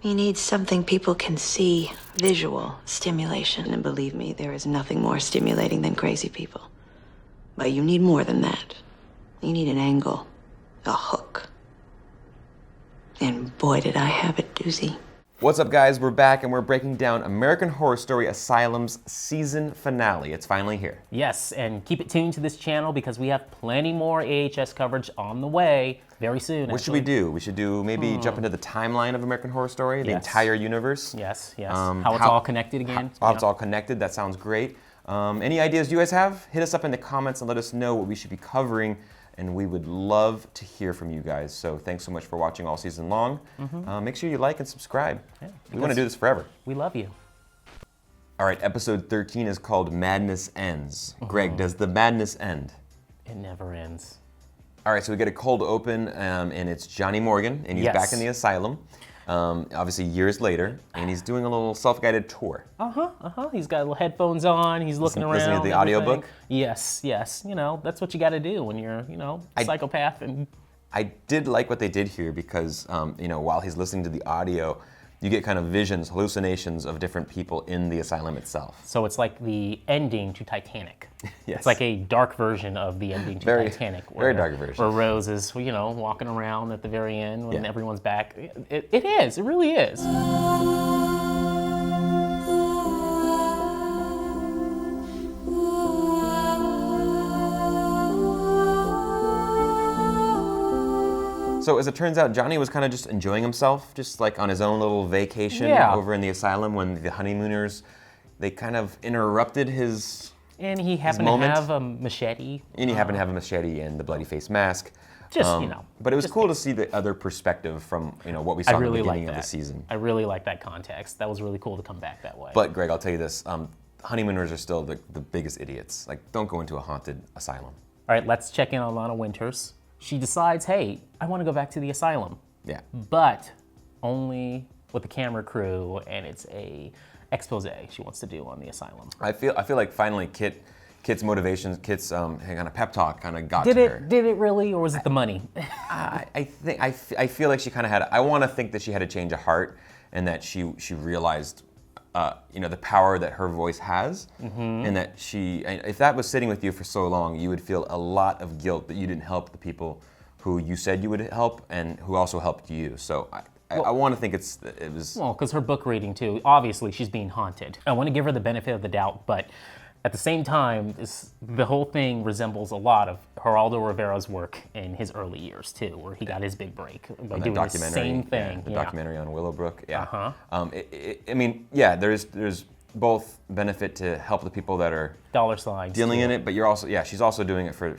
You need something people can see, visual stimulation. And believe me, there is nothing more stimulating than crazy people. But you need more than that. You need an angle, a hook. And boy, did I have a doozy. What's up, guys? We're back and we're breaking down American Horror Story Asylum's season finale. It's finally here. Yes, and keep it tuned to this channel because we have plenty more AHS coverage on the way very soon. What should we do? We should do maybe jump into the timeline of American Horror Story, the entire universe. Yes. How it's all connected again. How it's all connected. That sounds great. Any ideas you guys have? Hit us up in the comments and let us know what we should be covering. And we would love to hear from you guys. So thanks so much for watching all season long. Make sure you like and subscribe. Yeah, we want to do this forever. We love you. All right, episode 13 is called Madness Ends. Greg, does the madness end? It never ends. All right, so we get a cold open, and it's Johnny Morgan, and he's back in the asylum. Obviously years later, and he's doing a little self-guided tour. He's got little headphones on, he's looking around. Listening to the audiobook? Yes. You know, that's what you gotta do when you're, a psychopath. And I did like what they did here because, while he's listening to the audio, you get kind of visions, hallucinations of different people in the asylum itself. So it's like the ending to Titanic. Yes. It's like a dark version of the ending to Titanic. Very dark version. Where Rose is, walking around at the very end when everyone's back. It is. It really is. So as it turns out, Johnny was kind of just enjoying himself, just like on his own little vacation over in the asylum when the honeymooners, they kind of interrupted his And he happened to have a machete. And he happened to have a machete and the bloody face mask. But it was cool to see the other perspective from what we saw at the beginning of the season. I really like that context. That was really cool to come back that way. But Greg, I'll tell you this, honeymooners are still the biggest idiots. Like, don't go into a haunted asylum. All right, let's check in on Lana Winters. She decides, hey, I want to go back to the asylum. Yeah. But only with the camera crew, and it's a expose she wants to do on the asylum. I feel like finally Kit's motivations, Kit's kind of pep talk kind of got to her. Did it really, or was it the money? I feel like she kind of had. I want to think that she had a change of heart, and that she realized, the power that her voice has, and that if that was sitting with you for so long, you would feel a lot of guilt that you didn't help the people who you said you would help and who also helped you. So I want to think it was. Well, because her book reading too, obviously she's being haunted. I want to give her the benefit of the doubt, but at the same time, the whole thing resembles a lot of Geraldo Rivera's work in his early years too, where he got his big break by doing the same thing. The documentary on Willowbrook. Yeah. There's both benefit to help the people that are dollar signs dealing in it, but you're also she's also doing it for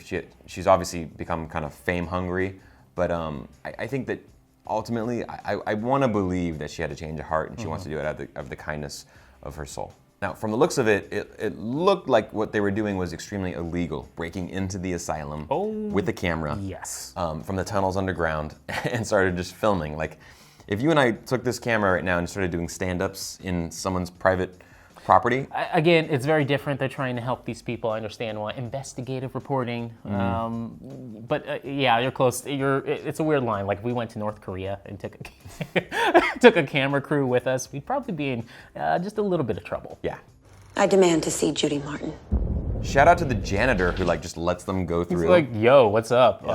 she's obviously become kind of fame hungry, but I think that ultimately I want to believe that she had a change of heart and she wants to do it out of the kindness of her soul. Now, from the looks of it, it looked like what they were doing was extremely illegal, breaking into the asylum with a camera from the tunnels underground and started just filming. Like, if you and I took this camera right now and started doing stand-ups in someone's private property. Again, it's very different. They're trying to help these people. I understand why. Investigative reporting. You're close. It's a weird line. Like, if we went to North Korea and took a camera crew with us, we'd probably be in just a little bit of trouble. Yeah. I demand to see Judy Martin. Shout out to the janitor who just lets them go through. He's like, yo, what's up?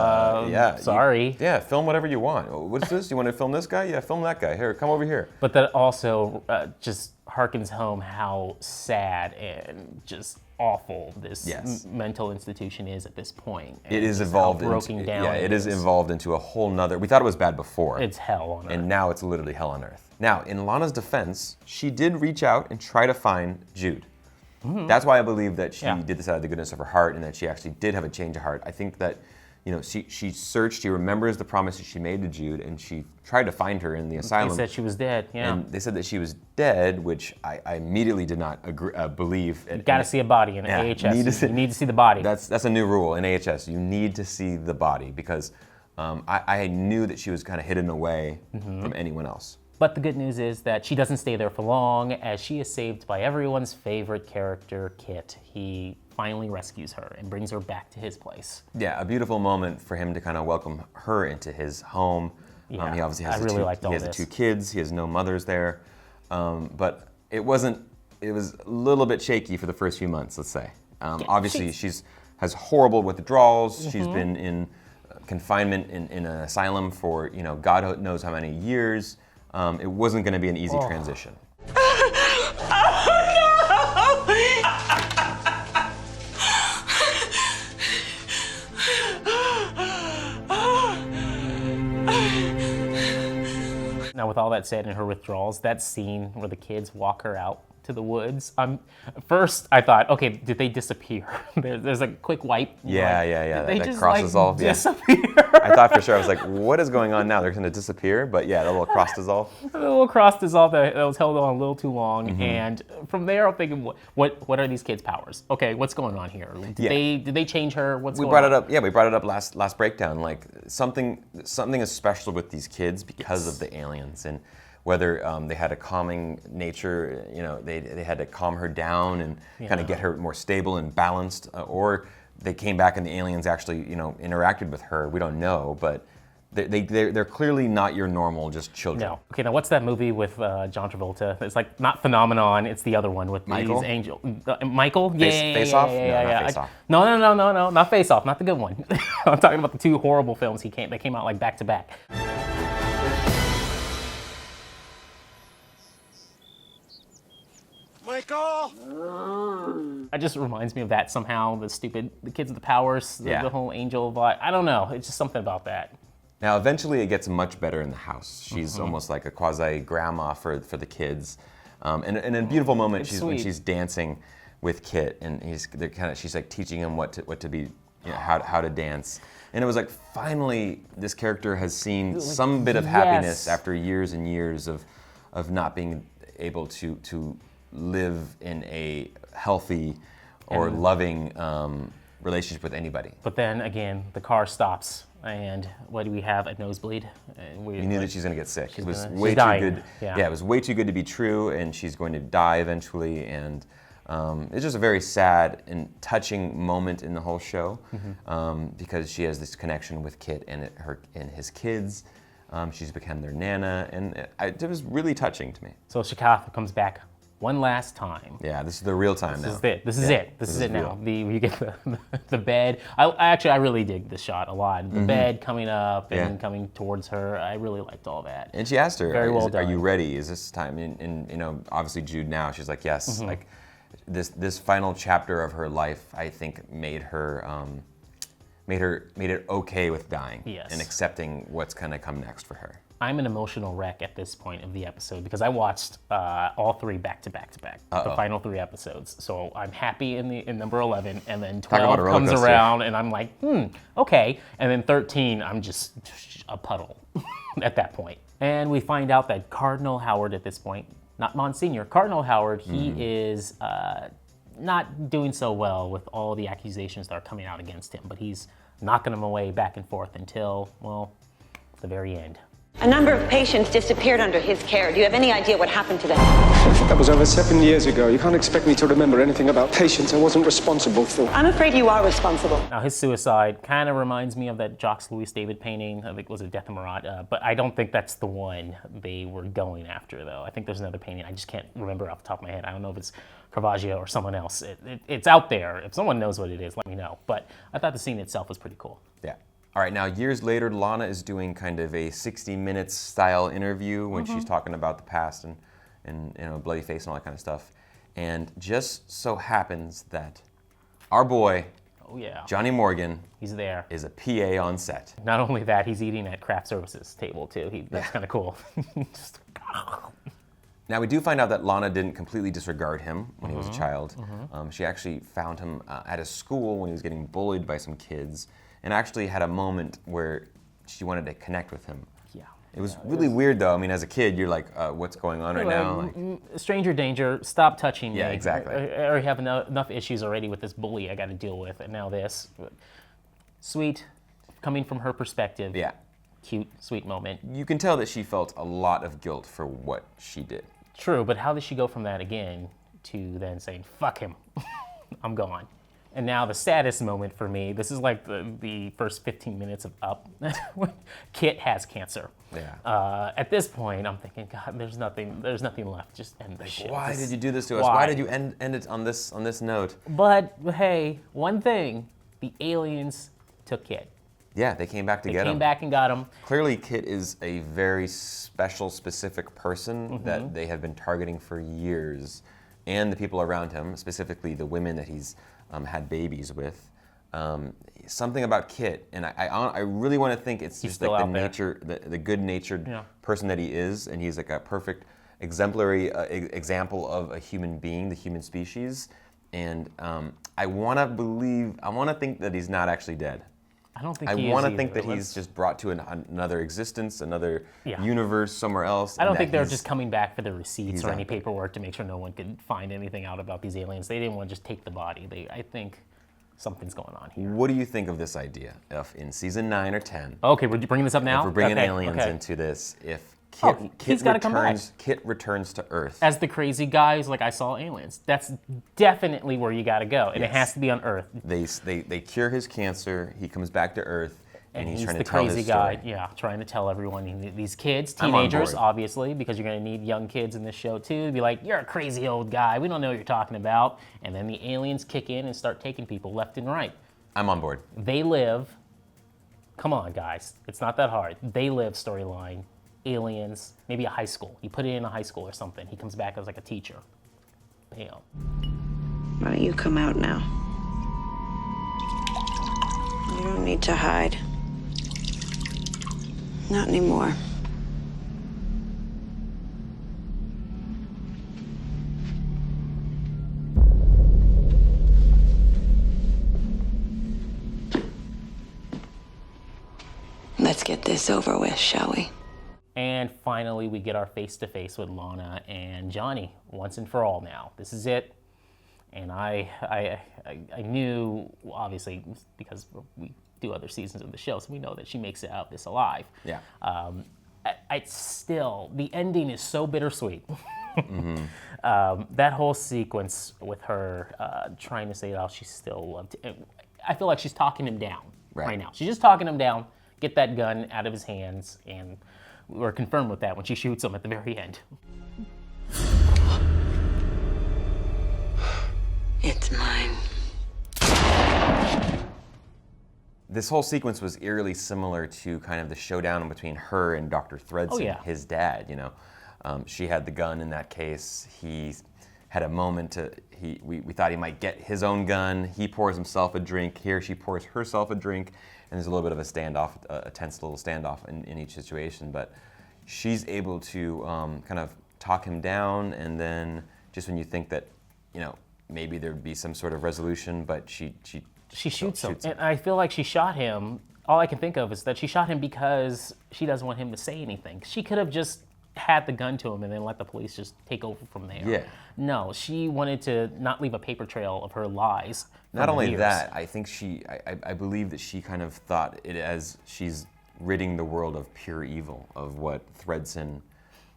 Sorry. Film whatever you want. What's this? You want to film this guy? Yeah, film that guy. Here, come over here. But that also just harkens home how sad and just awful this mental institution is at this point. It is evolved into a whole nother. We thought it was bad before. It's hell on earth. And now it's literally hell on earth. Now, in Lana's defense, she did reach out and try to find Jude. That's why I believe that she did this out of the goodness of her heart and that she actually did have a change of heart. I think that, she searched, she remembers the promises she made to Jude, and she tried to find her in the asylum. They said she was dead, And they said that she was dead, which I immediately did not believe. You gotta see a body in AHS. You need to see the body. That's a new rule in AHS. You need to see the body because I knew that she was kind of hidden away from anyone else. But the good news is that she doesn't stay there for long, as she is saved by everyone's favorite character, Kit. He finally rescues her and brings her back to his place. Yeah, a beautiful moment for him to kind of welcome her into his home. Yeah, He obviously has I really liked all he has the this. 2 kids. He has no mothers there, but it was a little bit shaky for the first few months, let's say. Obviously, has horrible withdrawals. She's been in confinement in an asylum for God knows how many years. It wasn't going to be an easy transition. Now, with all that said, in her withdrawals, that scene where the kids walk her out to the woods, first I thought, okay, did they disappear? There's a quick wipe. Yeah. Did they that just cross like dissolve. disappear? I thought for sure. I was like, what is going on now? They're going to disappear? But yeah, the little cross dissolve. The little cross dissolve that was held on a little too long, Mm-hmm. and from there I'm thinking, what are these kids' powers? Okay, what's going on here? Did they change her? What's We going brought on? it up. Yeah, we brought it up last breakdown. Like something is special with these kids because of the aliens, and whether they had a calming nature, they had to calm her down and kind of get her more stable and balanced, or they came back and the aliens actually interacted with her. We don't know, but they're clearly not your normal just children. No. Okay, now what's that movie with John Travolta? It's like not Phenomenon. It's the other one with Michael? these angels. Michael? Face Off? No, not Face Off. No, not Face Off. Not the good one. I'm talking about the 2 horrible films they came out like back to back. Michael! It just reminds me of that somehow. The kids with the powers, the whole angel vibe. I don't know. It's just something about that. Now, eventually, it gets much better in the house. She's almost like a quasi grandma for the kids, and in a beautiful moment, It's when sweet. she's dancing with Kit, and she's like teaching him what to be, how to dance. And it was like finally, this character has seen some bit of happiness after years and years of not being able to live in a healthy or loving relationship with anybody. But then again, the car stops, and what do we have? A nosebleed. You knew that she's going to get sick. It was she's way too dying. good. Yeah. It was way too good to be true, and she's going to die eventually. And it's just a very sad and touching moment in the whole show, because she has this connection with Kit and his kids. She's become their nana, and it was really touching to me. So Shikatha comes back one last time. Yeah, this is the real time now. This is it. This is it now. You get the bed. I really dig this shot a lot. The bed coming up and coming towards her. I really liked all that. And she asked her, Very well "Are you done. ready? Is this time?" And obviously Jude now. She's like, "Yes." Like this final chapter of her life, I think, made it okay with dying and accepting what's gonna come next for her. I'm an emotional wreck at this point of the episode because I watched all 3 back to back, the final 3 episodes. So I'm happy in number 11, and then 12 comes around, and I'm like, okay. And then 13, I'm just a puddle at that point. And we find out that Cardinal Howard at this point, not Monsignor, Cardinal Howard, he is not doing so well with all the accusations that are coming out against him, but he's knocking them away back and forth until, well, the very end. A number of patients disappeared under his care. Do you have any idea what happened to them? That was over 7 years ago. You can't expect me to remember anything about patients I wasn't responsible for. I'm afraid you are responsible. Now, his suicide kind of reminds me of that Jacques Louis David painting. I think it was a Death of Marat, but I don't think that's the one they were going after, though. I think there's another painting. I just can't remember off the top of my head. I don't know if it's Caravaggio or someone else. It's out there. If someone knows what it is, let me know. But I thought the scene itself was pretty cool. Yeah. All right, now years later, Lana is doing kind of a 60 Minutes style interview when she's talking about the past and bloody face and all that kind of stuff. And just so happens that our boy, Oh, yeah. Johnny Morgan, He's there. is a PA on set. Not only that, he's eating at craft services table, too. That's kind of cool. Just- Now, we do find out that Lana didn't completely disregard him when he was a child. She actually found him at a school when he was getting bullied by some kids, and actually had a moment where she wanted to connect with him. Yeah. It was really weird, though. I mean, as a kid, you're like, what's going on right now? Like, Stranger danger, stop touching me. Yeah, exactly. I already have enough issues already with this bully I got to deal with, and now this. Sweet, coming from her perspective. yeah. Cute, sweet moment. You can tell that she felt a lot of guilt for what she did. True, but how does she go from that again to then saying, fuck him, I'm gone? And now the saddest moment for me, this is like the first 15 minutes of Up, when Kit has cancer. Yeah. At this point, I'm thinking, God, there's nothing left. Just end the shit. Why did you do this to us? Why did you end it on this note? But hey, one thing, the aliens took Kit. Yeah, they came back to get him. They came back and got him. Clearly, Kit is a very special, specific person that they have been targeting for years, and the people around him, specifically the women that he's had babies with. Something about Kit, and I really want to think it's just like the good-natured person that he is, and he's like a perfect exemplary example of a human being, the human species. And I want to think that he's not actually dead. I don't think I he is want to either. think that he's just brought to another existence, another universe somewhere else. I don't think they're just coming back for the receipts or any out there. paperwork to make sure no one could find anything out about these aliens. They didn't want to just take the body. I think something's going on here. What do you think of this idea? If in season 9 or 10, Okay, we're bringing this up now? if we're bringing Okay, aliens okay. into this, if he's gotta come back. Kit returns to Earth. As the crazy guys, like I saw aliens. That's definitely where you got to go, and it Yes. has to be on Earth. They cure his cancer. He comes back to Earth, and he's trying the to tell crazy his guy, story. trying to tell everyone. These kids, I'm on teenagers, board. obviously, because you're going to need young kids in this show too. Be like, you're a crazy old guy. We don't know what you're talking about. And then the aliens kick in and start taking people left and right. I'm on board. They Live. Come on, guys. It's not that hard. They Live storyline. Aliens. Maybe a high school. You put it in a high school or something. He comes back as like a teacher. Bam. Why don't you come out now? You don't need to hide. Not anymore. Let's get this over with, shall we? And finally, we get our face-to-face with Lana and Johnny, once and for all now. This is it. And I knew, obviously, because we do other seasons of the show, so we know that she makes it out this alive. Yeah. I still, the ending is so bittersweet. That whole sequence with her trying to say how she still loved him. I feel like she's talking him down right now. She's just talking him down, get that gun out of his hands, and we're confirmed with that when she shoots him at the very end. It's mine. This whole sequence was eerily similar to kind of the showdown between her and Dr. Thredson, his dad. You know, she had the gun in that case. He had a moment we thought he might get his own gun. He pours himself a drink. Here she pours herself a drink, and there's a little bit of a standoff, a tense little standoff in each situation. But she's able to kind of talk him down, and then just when you think that, you know, maybe there'd be some sort of resolution, but she shoots him. And I feel like she shot him. All I can think of is that she shot him because she doesn't want him to say anything. She could have just had the gun to him and then let the police just take over from there. Yeah. No, she wanted to not leave a paper trail of her lies. Not only years. that, I think I believe that she kind of thought it as she's ridding the world of pure evil, of what Thredson,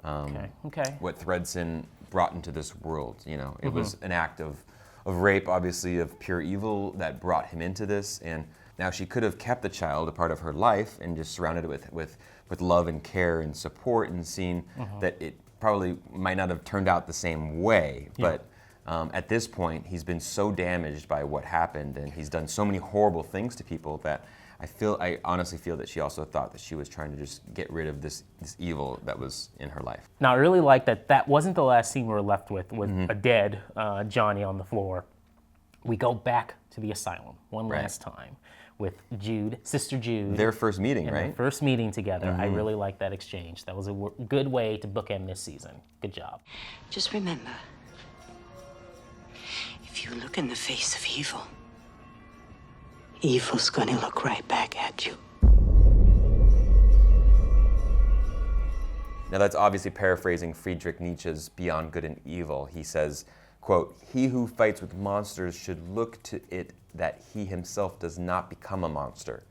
what Thredson brought into this world. You know, it was an act of rape, obviously, of pure evil that brought him into this. And now she could have kept the child a part of her life and just surrounded it with love and care and support, and seen that it probably might not have turned out the same way. But at this point, he's been so damaged by what happened, and he's done so many horrible things to people that I honestly feel that she also thought that she was trying to just get rid of this evil that was in her life. Now, I really like that wasn't the last scene we were left with a dead Johnny on the floor. We go back to the asylum one last time with Jude, Sister Jude. Their first meeting, right? Their first meeting together. I really like that exchange. That was a good way to bookend this season. Good job. Just remember, if you look in the face of evil, evil's gonna look right back at you. Now that's obviously paraphrasing Friedrich Nietzsche's Beyond Good and Evil. He says, quote, "He who fights with monsters should look to it that he himself does not become a monster."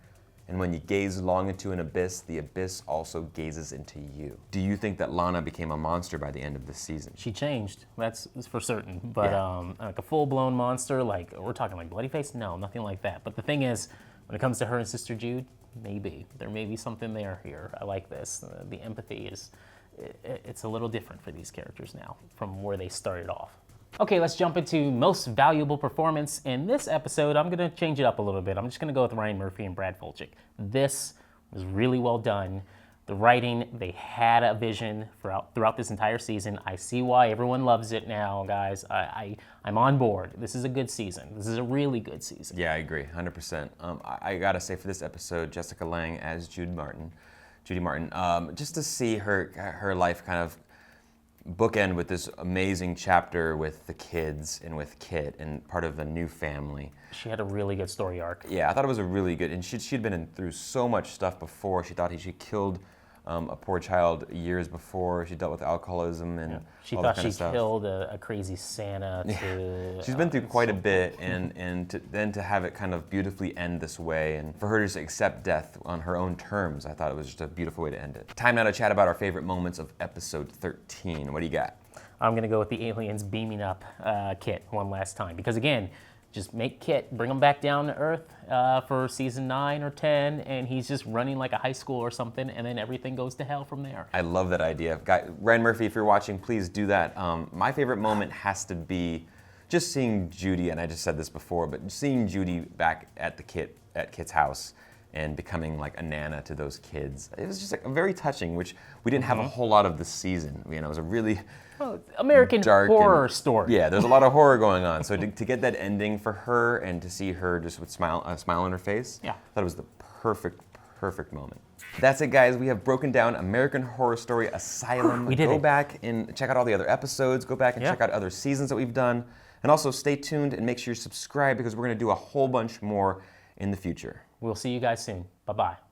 And when you gaze long into an abyss, the abyss also gazes into you. Do you think that Lana became a monster by the end of this season? She changed, that's for certain. But like a full-blown monster, like we're talking like Bloodyface? No, nothing like that. But the thing is, when it comes to her and Sister Jude, maybe. There may be something there here. I like this. The empathy is, it's a little different for these characters now from where they started off. Okay, let's jump into most valuable performance. In this episode, I'm gonna change it up a little bit. I'm just gonna go with Ryan Murphy and Brad Fulchik. This was really well done. The writing, they had a vision throughout this entire season. I see why everyone loves it now, guys. I'm on board. This is a good season. This is a really good season. Yeah, I agree, 100%. I gotta say for this episode, Jessica Lange as Judy Martin, just to see her life kind of bookend with this amazing chapter with the kids and with Kit and part of a new family. She had a really good story arc. Yeah, I thought it was a really good, and she'd been through so much stuff before. She thought she killed a poor child years before. She dealt with alcoholism and She all thought that kind she of stuff. killed a crazy Santa. She's been through quite a bit, and then to have it kind of beautifully end this way, and for her to just accept death on her own terms, I thought it was just a beautiful way to end it. Time now to chat about our favorite moments of episode 13. What do you got? I'm gonna go with the aliens beaming up Kit one last time, because again, just make Kit, bring him back down to Earth for season 9 or 10, and he's just running like a high school or something, and then everything goes to hell from there. I love that idea. Ryan Murphy, if you're watching, please do that. My favorite moment has to be just seeing Judy, and I just said this before, but seeing Judy back at Kit's house and becoming like a nana to those kids. It was just like very touching, which we didn't have a whole lot of this season. You know, it was a really American dark horror story. Yeah, there's a lot of horror going on. So to get that ending for her and to see her just with a smile on her face, I thought it was the perfect moment. That's it, guys. We have broken down American Horror Story Asylum. Go back and check out all the other episodes. Go back and check out other seasons that we've done. And also stay tuned and make sure you subscribe because we're going to do a whole bunch more in the future. We'll see you guys soon. Bye-bye.